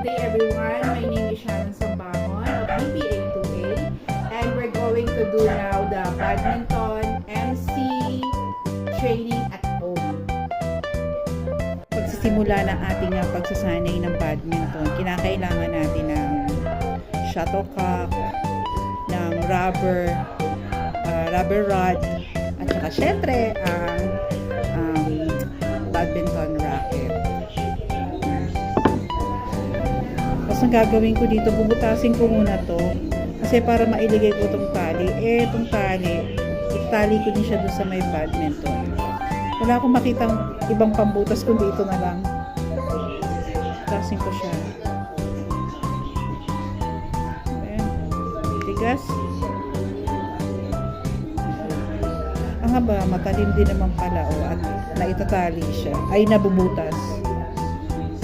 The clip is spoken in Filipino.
day everyone, my name is Sharon Sambangon of BPA2A and we're going to do now the badminton MC training at home. Pagsisimula ng ating pagsasanay ng badminton, kinakailangan natin ng shuttlecock, ng rubber rod, at saka syempre ang badminton racket. Tapos ang gagawin ko dito, bubutasin ko muna to kasi para mailigay ko itong tali. Itong tali, itali ko din siya doon sa may badminton. Wala akong makitang ibang pambutas kundi ito na lang. Butasin ko siya. Ayan. Tigas. Ang haba, matalim din naman pala at naitatali siya. Ay, nabubutas.